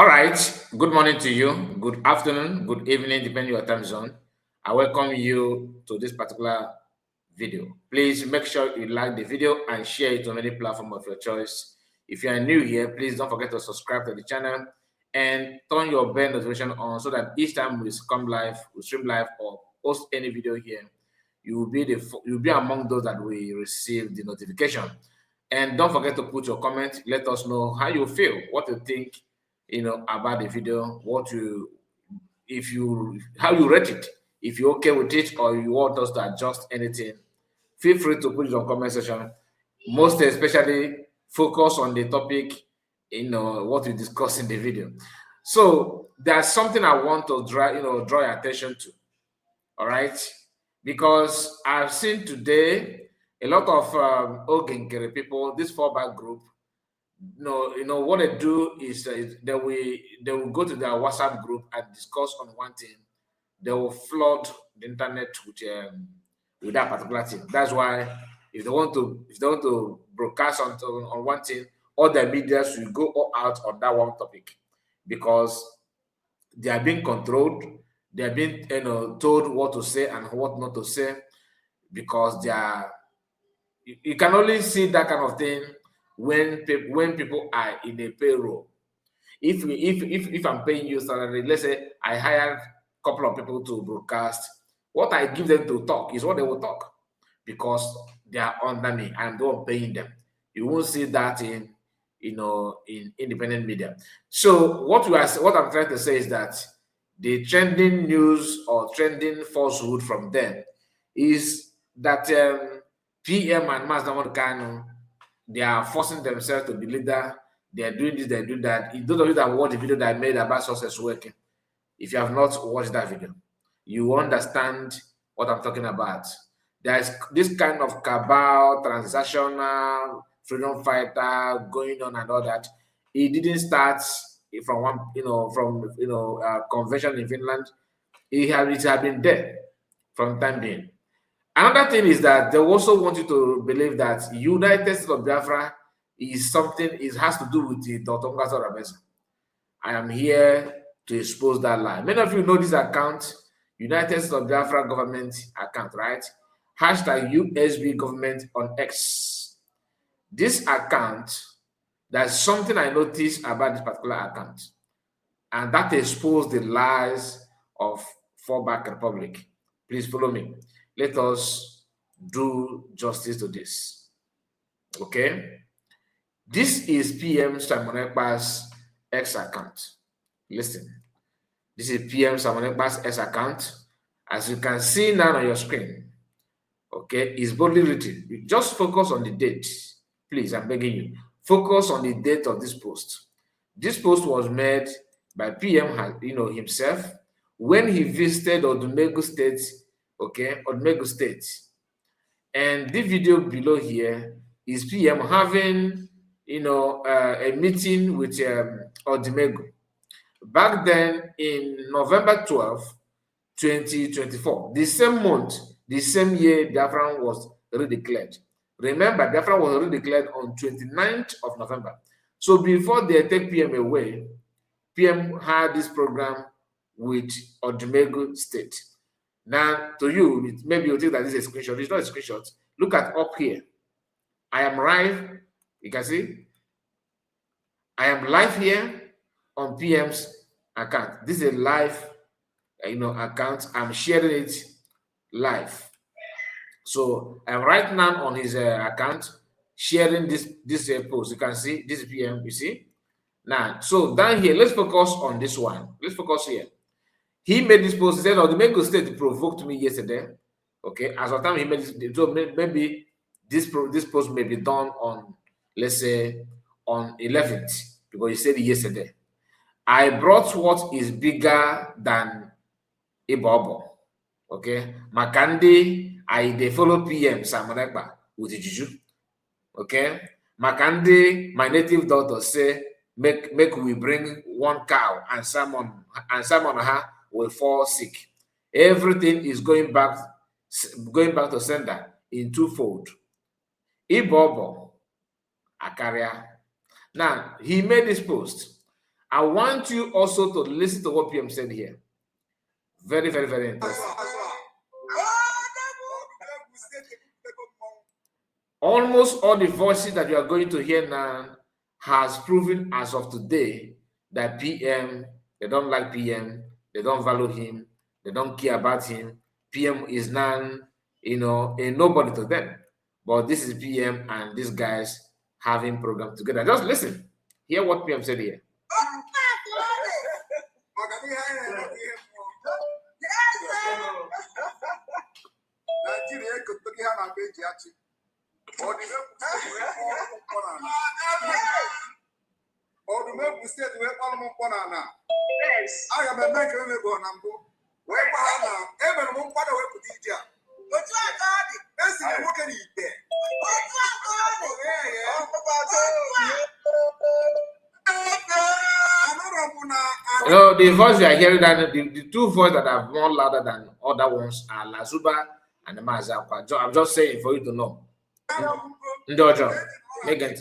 All right. Good morning to you. Good afternoon. Good evening, depending on your time zone. I welcome you to this particular video. Please make sure you like the video and share it on any platform of your choice. If you are new here, please don't forget to subscribe to the channel and turn your bell notification on so that each time we come live, we stream live or post any video here, you'll be among those that will receive the notification. And don't forget to put your comment. Let us know how you feel, what you think, about the video, how you rate it, if you're okay with it or you want us to adjust anything. Feel free to put it on comment section. Most especially, focus on the topic, what we discuss in the video. So there's something I want to draw your attention to. All right, because I've seen today a lot of Ogenkere people, this fallback group. What they do is they will go to their WhatsApp group and discuss on one thing. They will flood the internet with that particular thing. That's why if they want to broadcast on one thing, all the media should go all out on that one topic, because they are being controlled. They are being told what to say and what not to say, because you can only see that kind of thing when people are in a payroll. If I'm paying you salary, let's say I hired a couple of people to broadcast, what I give them to talk is what they will talk, because they are under me. I'm the one paying them. You won't see that in independent media. So what I'm trying to say is that the trending news or trending falsehood from them is that PM and Master Kano, they are forcing themselves to be leader. They are doing this, they are doing that. Those of you that watch the video that I made about success working, if you have not watched that video, you understand what I'm talking about. There's this kind of cabal, transactional, freedom fighter going on and all that. It didn't start from convention in Finland. It had been there from time being. Another thing is that they also want you to believe that United States of Biafra is something, it has to do with the Dr. Rabesa. I am here to expose that lie. Many of you know this account, United States of Biafra government account, right? Hashtag USB government on X. This account, there's something I noticed about this particular account, and that exposed the lies of Fallback Republic. Please follow me. Let us do justice to this. Okay? This is PM Simon Ekpa's X account. Listen. This is PM Simon Ekpa's X account. As you can see now on your screen, okay, it's boldly written. You just focus on the date. Please, I'm begging you. Focus on the date of this post. This post was made by PM himself when he visited Odumegu State, okay, Odumegu State. And the video below here is PM having, a meeting with Odumegu. Back then, in November 12, 2024, the same month, the same year, Biafra was redeclared. Remember, Biafra was redeclared on 29th of November. So before they take PM away, PM had this program with Odumegu State. Now, to you, maybe you think that this is a screenshot. It's not a screenshot. Look at up here. I am live. You can see. I am live here on PM's account. This is a live, account. I'm sharing it live. So I'm right now on his account sharing this post. You can see this PM. You see. Now, so down here, let's focus on this one. Let's focus here. He made this post. He said, the Mego State provoked me yesterday. Okay, as of time he made this, so maybe this post may be done on, let's say, on 11th, because he said it yesterday. I brought what is bigger than Ibobo. Okay, Makandi, they follow PM Samonekba with the juju. Okay, Makandi, my native daughter, say, make we bring one cow and salmon her will fall sick. Everything is going back to sender in twofold. Ibobo Akaria. Now he made this post, I want you also to listen to what PM said here. Very, very, very interesting. Almost all the voices that you are going to hear now has proven as of today that PM, they don't like PM, they don't value him, they don't care about him. PM is now, a nobody to them. But this is PM and these guys having program together. Just listen. Hear what PM said here. The voice you are hearing, that the two voices that are more louder than other ones are Lazuba and the Mazakwa. I'm just saying for you to know. Ndojo, Megan.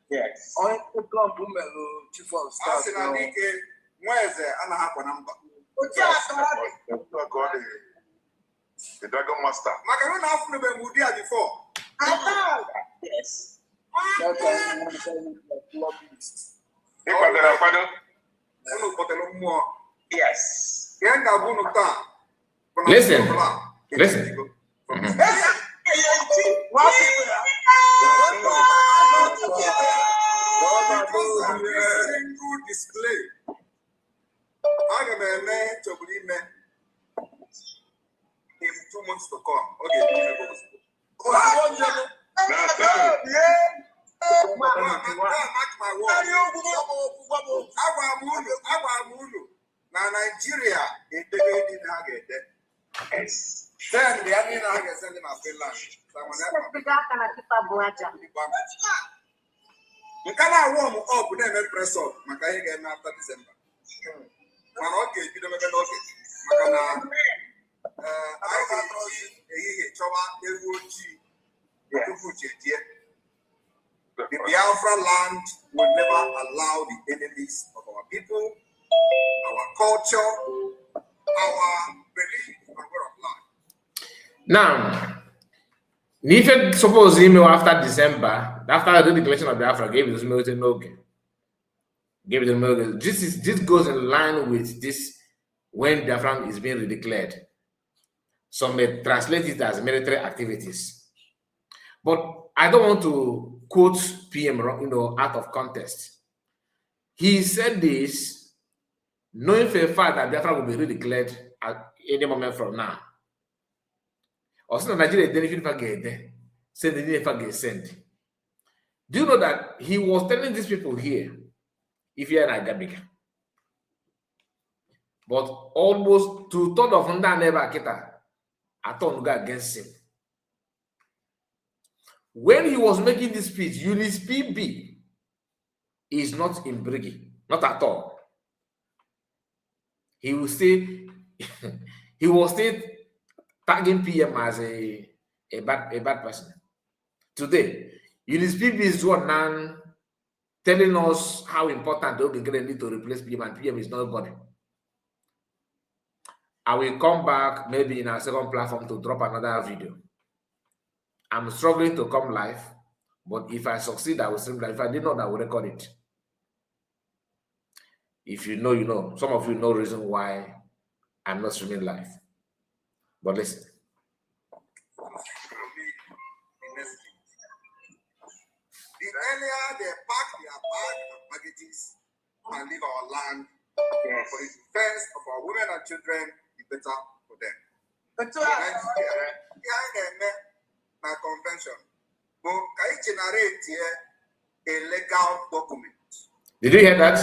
Yes. The Dragon Master. Before. Yes. Yes. Listen. Listen. Single display. I'm going to believe in 2 months to come. Okay. Nigeria, then the enemy is sending a Finland. You cannot warm up with them press up. Makai game after December. Okay, you don't even know it. Makana, I can know you. Chowa, the Biafra land will never allow the enemies of our people, our culture, our belief, and way of life. Now, if suppose email after December, after the declaration of Biafra, gave it to me no. Gave it to me. This goes in line with this when Biafra is being redeclared. Some may translate it as military activities, but I don't want to quote PM, out of context. He said this knowing for a fact that Biafra will be redeclared at any moment from now. Also, Nigeria didn't get there. Said they didn't get sent. Do you know that he was telling these people here, if you're in Agabika, but almost 2/3 of them never Kita Atonga against him. When he was making this speech, Eunice PB is not in Brgie, not at all. He will say he was still tagging PM as a bad person. Today, Eunice PB is one now telling us how important they need to replace PM, and PM is nobody. I will come back maybe in our second platform to drop another video. I'm struggling to come live, but if I succeed, I will stream live. If I did not, I will record it. If you know, you know. Some of you know the reason why I'm not streaming live. But listen. The earlier they pack their bag and baggages and leave our land for the defense of our women and children, the better for them. Next year, my convention will generate a legal document. Did you hear that?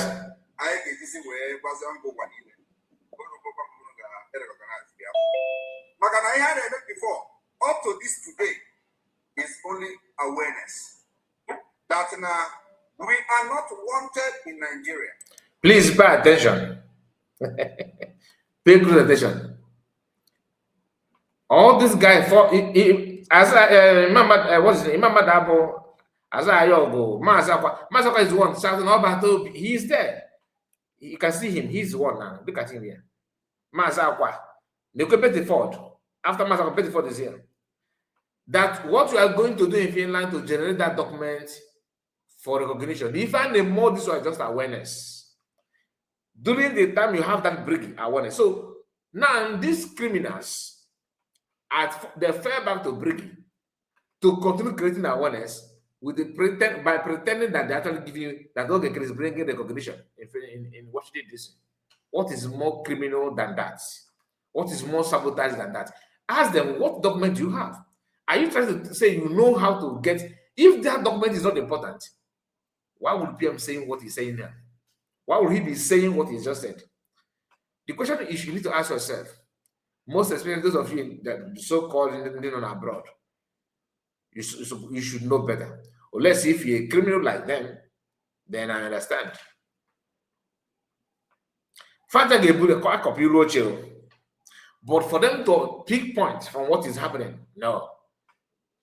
I get this way was on go one in. I had it before. Up to this today is only awareness that now we are not wanted in Nigeria. Please pay attention. Pay good attention. All this guy for as I remember, what's his name? Remember that boy? As I go, Masaka is one shouting about he's there. You can see him. He's the one now. Look at him here. Masaka. Ford. After Masaka Ford is here. That what we are going to do in Finland to generate that document for recognition. If I name more, this was just awareness. During the time you have that Brgie awareness. So now these criminals they fell back to Brgie to continue creating awareness with the pretending that they actually give you that okay, is bringing recognition in Washington DC. What is more criminal than that? What is more sabotage than that? Ask them, what document do you have? Are you trying to say you know how to get? If that document is not important, why would PM saying what he's saying now? Why would he be saying what he just said? The question is you need to ask yourself, most especially those of you that so-called in abroad, you should know better. Unless if you're a criminal like them, then I understand. But for them to pick points from what is happening, no.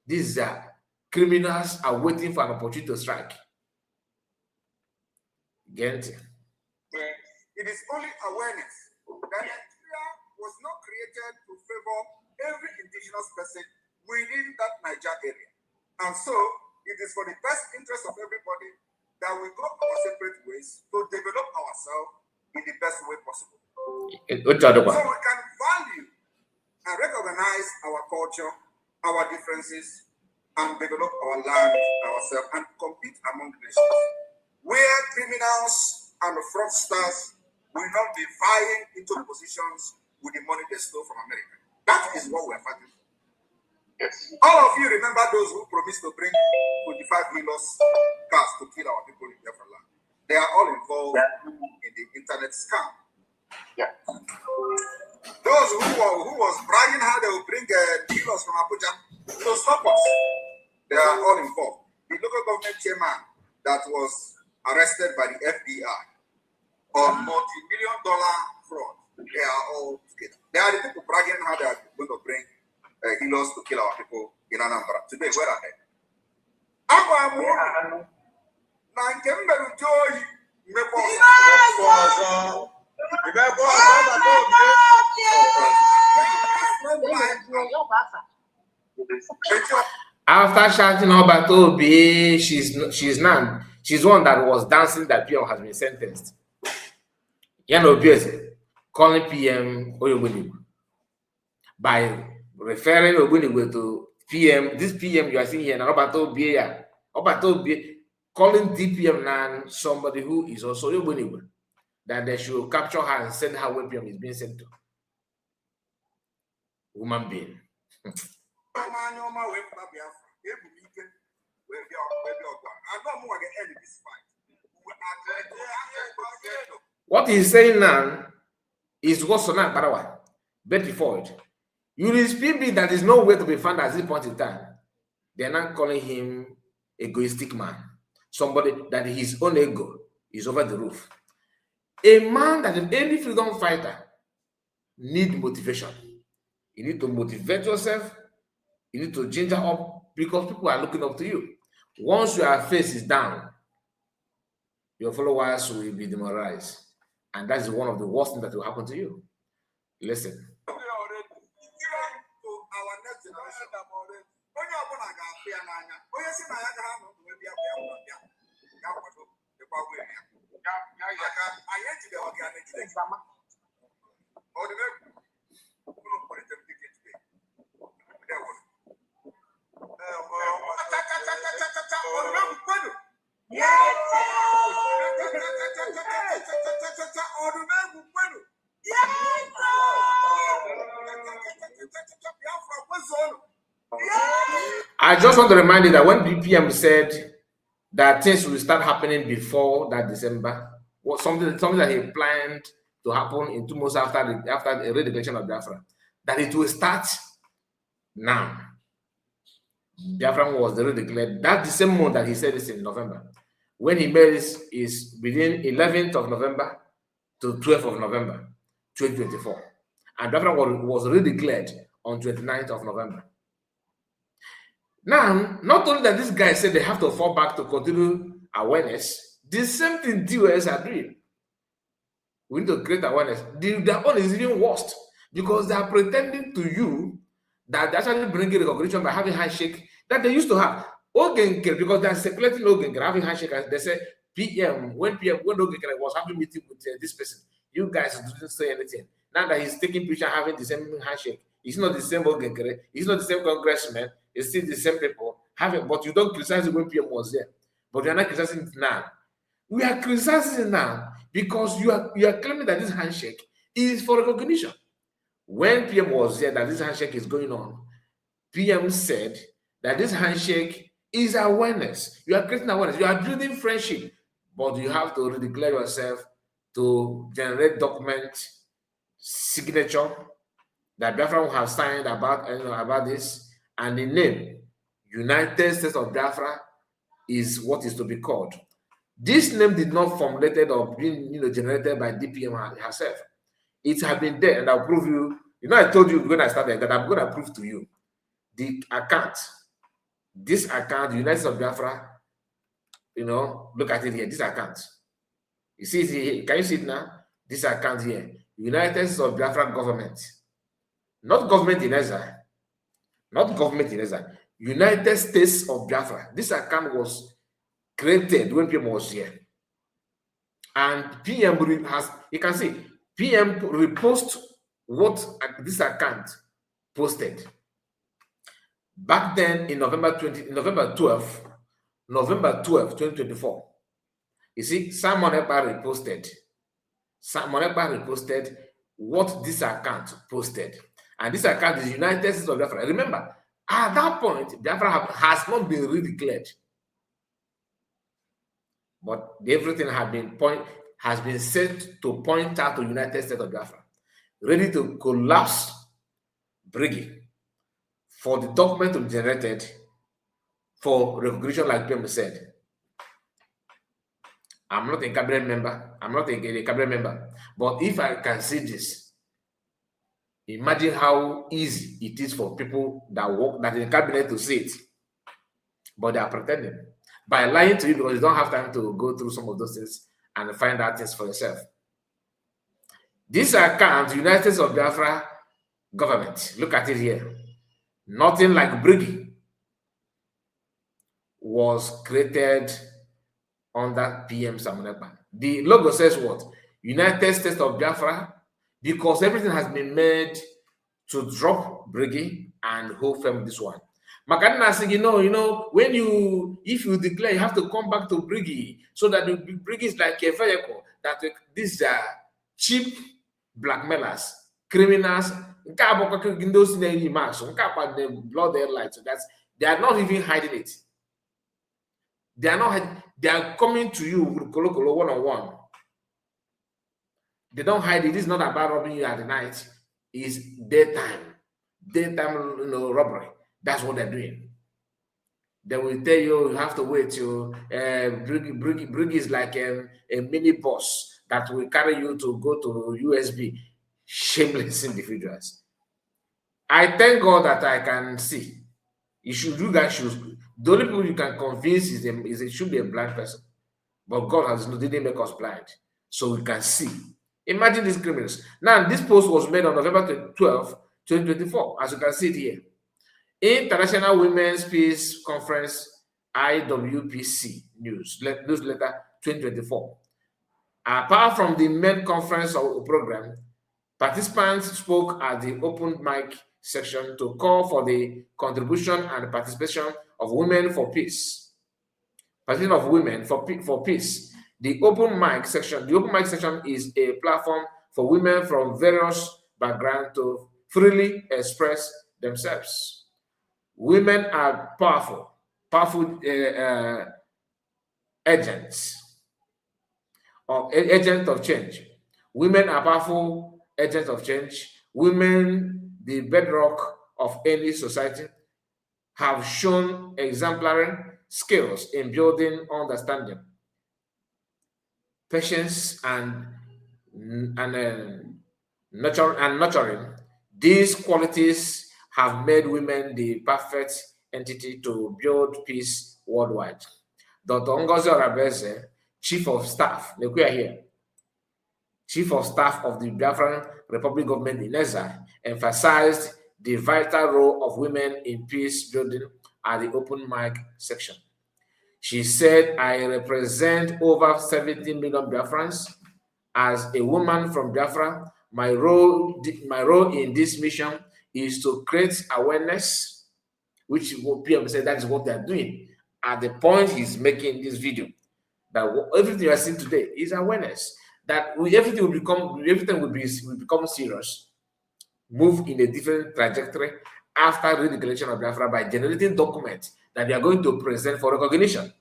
These criminals are waiting for an opportunity to strike. Get it? It is only awareness that Nigeria was not created to favor every indigenous person within that Niger area. And so, it is for the best interest of everybody that we go our separate ways to develop ourselves in the best way possible. So we can value and recognize our culture, our differences, and develop our land ourselves and compete among nations. Where criminals and fraudsters will not be vying into positions with the money they stole from America. That is what we're fighting for. Yes. All of you remember those who promised to bring 25 Hilos cars to kill our people in Biafra land. They are all involved in the internet scam. Yeah. Those who was bragging how they will bring Hilos from Abuja to stop us, they are all involved. The local government chairman that was arrested by the FBI on multi-million-dollar fraud, they are all together. They are the people bragging how they are going to bring Hilos to kill our people in Anambra. Today, where are they? After shouting about Obi, she's one that was dancing that PM has been sentenced. Yan Obi calling PM Oyobunigwe by referring Oyobunigwe to PM. This PM you are seeing here, about Obi, calling DPM now somebody who is also Oyobunigwe, that they should capture her and send her where PM is being sent to. Woman being. What he's saying now is what's on that Barawa, Betty Ford. You people that is nowhere to be found at this point in time. They're not calling him egoistic man. Somebody that his own ego is over the roof. A man that any freedom fighter need motivation. You need to motivate yourself. You need to ginger up because people are looking up to you. Once your face is down, your followers will be demoralized. And that is one of the worst things that will happen to you. Listen. I just want to remind you that when BPM said that things will start happening before that December, was something that he planned to happen in 2 months after the redeclaration of Biafra, that it will start now. Biafra was redeclared. That's the same month that he said this in November. When he made this is within 11th of November to 12th of November, 2024. And Biafra was redeclared on 29th of November. Now, not only that this guy said they have to fall back to continue awareness, the same thing DOS are doing. We need to create awareness. Their own is even worse because they are pretending to you that they're actually bringing recognition by having handshake that they used to have. Ogenkere, because they're circulating Ogenkere, having handshake, and they say when Ogenkere was having meeting with this person, you guys didn't say anything. Now that he's taking picture having the same handshake, it's not the same Ogenkere, it's not the same congressman, it's still the same people having, but you don't criticize it when PM was there. But you're not criticizing it now. We are criticizing it now because you are claiming that this handshake is for recognition. When PM was there, that this handshake is going on, PM said that this handshake is awareness. You are creating awareness. You are building friendship, but you have to declare yourself to generate document signature that Biafra will have signed about this, and the name United States of Biafra is what is to be called. This name did not formulated or been generated by DPM herself. It has been there, and I'll prove you. I told you when I started that I'm going to prove to you the account. This account, United States of Biafra, look at it here. This account. You see it here? Can you see it now? This account here. United States of Biafra government. Not government in Ezra. Not government in Ezra. United States of Biafra. This account was created when PM was here. And PM has, you can see, PM repost what this account posted. Back then in November 12, 2024. You see, Simon Ekpa reposted. Simon Ekpa reposted what this account posted. And this account is United States of Biafra. Remember, at that point, Biafra has not been redeclared. But everything has been set to point out to United States of Biafra, ready to collapse Brgie for the document to be generated for recognition, like PM said. I'm not a cabinet member. I'm not a cabinet member. But if I can see this, imagine how easy it is for people that work in the cabinet to see it. But they are pretending by lying to you because you don't have time to go through some of those things and find out things for yourself. This account, United States of Biafra government, look at it here. Nothing like Brgie was created under PM Simon Ekpa. The logo says what? United States of Biafra, because everything has been made to drop Brgie and hold firm this one. Makadina saying, if you declare, you have to come back to Brgie, so that the Brgie is like a vehicle that these are cheap blackmailers, criminals. Those blood their light. So they are not even hiding it. They are coming to you with Kolo one-on-one. They don't hide it. It's not about robbing you at the night. It's daytime. Daytime, robbery. That's what they're doing. They will tell you have to wait till Brgie is like a mini bus that will carry you to go to USB. Shameless individuals. I thank God that I can see. You guys should. The only people you can convince is it should be a blind person. But God didn't make us blind, so we can see. Imagine these criminals. Now, this post was made on November 12, 2024, as you can see it here. International Women's Peace Conference, IWPC newsletter 2024. Apart from the main conference or program, participants spoke at the open mic section to call for the contribution and participation of women for peace. Participation of women for peace. The open mic section is a platform for women from various backgrounds to freely express themselves. Women are powerful agents of change. Women are powerful agents of change. Women, the bedrock of any society, have shown exemplary skills in building understanding, patience, and nurturing. These qualities have made women the perfect entity to build peace worldwide. Dr. Ngozi Orabeze, Chief of Staff, Chief of Staff of the Biafran Republic Government in exile, emphasized the vital role of women in peace building at the open mic section. She said, I represent over 70 million Biafrans. As a woman from Biafra, my role in this mission is to create awareness, which PM said that is what they are doing. At the point he's making this video, that everything you are seeing today is awareness. That everything will become serious, move in a different trajectory after the declaration of Biafra by generating documents that they are going to present for recognition.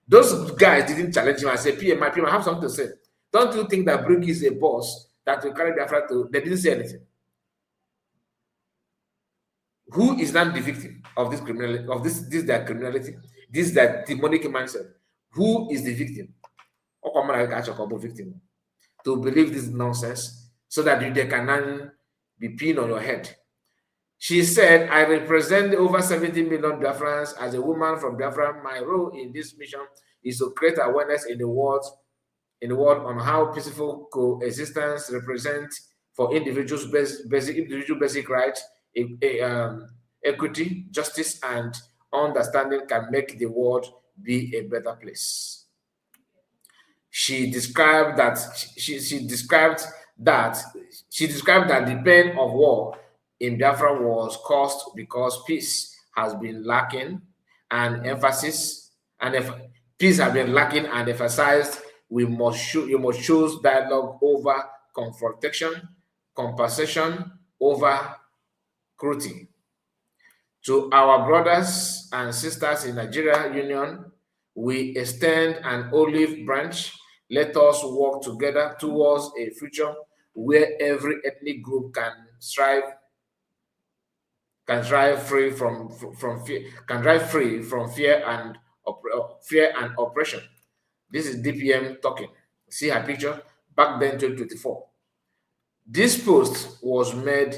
Those guys didn't challenge him and say, PM, I have something to say. Don't you think that Brgie is a boss that will carry Biafra to? They didn't say anything. Who is not the victim of this criminality, of this their criminality, this their demonic mindset? Who is the victim? Victim to believe this nonsense so that they can be pinned on your head. She said, I represent over 70 million Biafrans. As a woman from Biafra, my role in this mission is to create awareness in the world on how peaceful coexistence represents for individuals' basic rights, equity, justice, and understanding can make the world be a better place. She described that the pain of war in Biafra was caused because peace has been lacking and peace has been lacking and emphasized. You must choose dialogue over confrontation, compensation over cruelty. To our brothers and sisters in Nigeria Union, we extend an olive branch. Let us work together towards a future where every ethnic group can drive free from fear and oppression. This is DPM talking. See her picture back then, 2024. This post was made.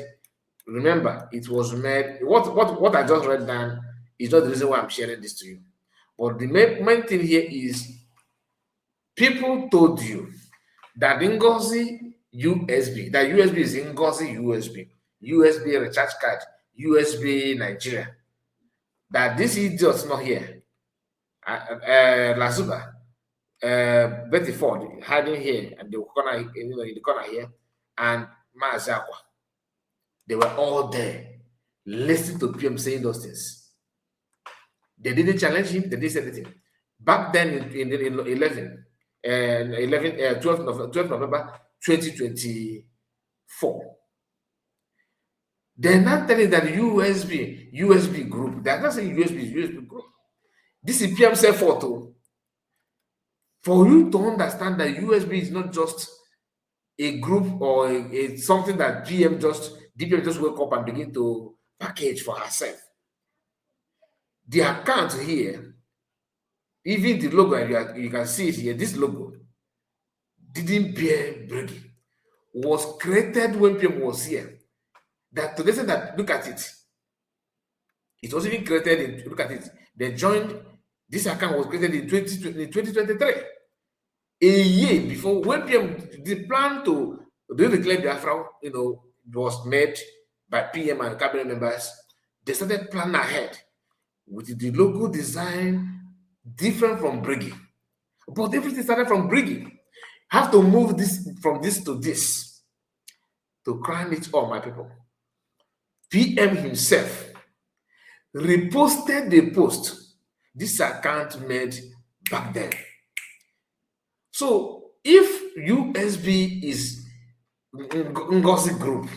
Remember, it was made. What I just read down is not the reason why I'm sharing this to you. But the main thing here is people told you that Ngozi USB, that USB is Ngozi USB recharge card, USB Nigeria. That this idiot's not here. Lazuba, Betty Ford hiding here and the corner, in the corner here, and Mazakwa. They were all there listening to PM saying those things. They didn't challenge him, they didn't say anything. Back then in 12 November 2024, they're not telling that USB group, they're not saying USB group. This is PM say photo. For you to understand that USB is not just a group or something that DPM just wake up and begin to package for herself. The account here, even the logo, you can see it here, this logo didn't bear Brgie, was created when PM was here. That to listen that, look at it. It was even created in, look at it. They joined This account was created in 2023, a year before when PM the plan to declare Biafra, was made by PM and cabinet members. They started planning ahead with the logo design different from Brgie, but everything started from Brgie. Have to move this from this to this to crown it all, my people. PM himself reposted the post this account made back then. So if USB is Ngozi group,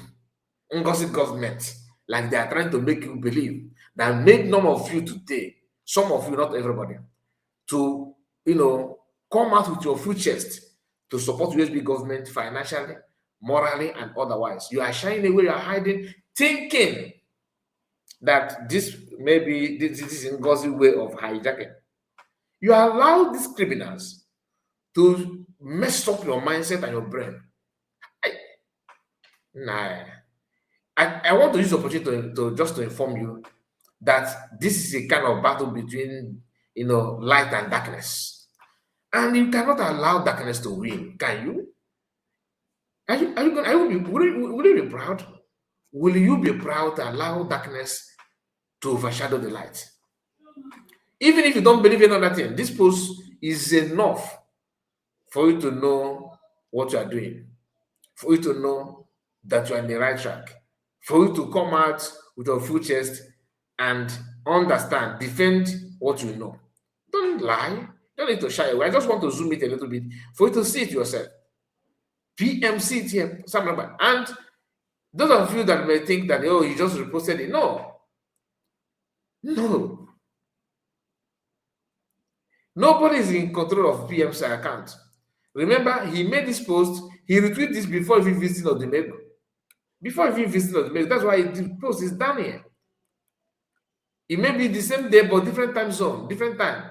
Ngozi government, like they are trying to make you believe, that made none of you today, some of you, not everybody, to come out with your full chest to support USB government financially, morally, and otherwise. You are shying away, you are hiding, thinking that this is Ngozi way of hijacking. You allow these criminals to mess up your mindset and your brain. I want to use the opportunity to inform you that this is a kind of battle between light and darkness, and you cannot allow darkness to win. Can you? Will you be proud? Will you be proud to allow darkness to overshadow the light? Even if you don't believe in another thing, this post is enough for you to know what you are doing, for you to know that you are on the right track, for you to come out with your full chest and understand, defend what you know. Don't lie. Don't need to shy away. I just want to zoom it a little bit for you to see it yourself. PMC here, and those of you that may think that you just reposted it, no. Nobody is in control of PMC account. Remember, he made this post, he retweeted this before he visited Odumego. That's why the post is down here. It may be the same day, but different time zone, different time.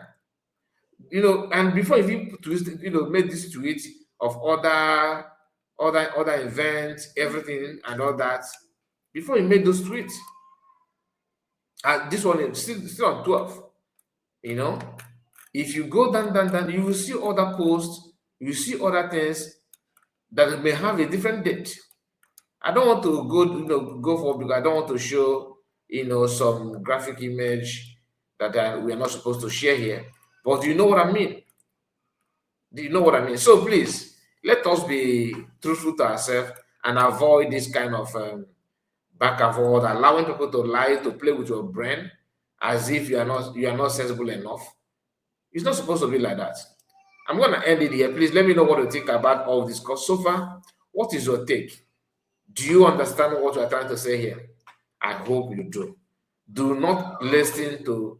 And before he made this tweet of other events, everything and all that, before he made those tweets. And this one is still on 12. If you go down, you will see other posts, you see other things that may have a different date. I don't want to go for, because I don't want to show some graphic image that we are not supposed to share here. But you know what I mean? Do you know what I mean? So please, let us be truthful to ourselves and avoid this kind of back and forth, allowing people to lie, to play with your brain as if you are not sensible enough. It's not supposed to be like that. I'm going to end it here. Please let me know what you think about all this. Because so far, what is your take? Do you understand what we're trying to say here? I hope you do. Do not listen to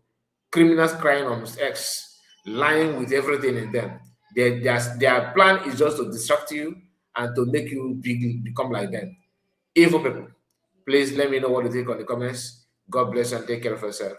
criminals crying on X, lying with everything in them. Their plan is just to distract you and to make you become like them. Evil people. Please let me know what you think on the comments. God bless and take care of yourself.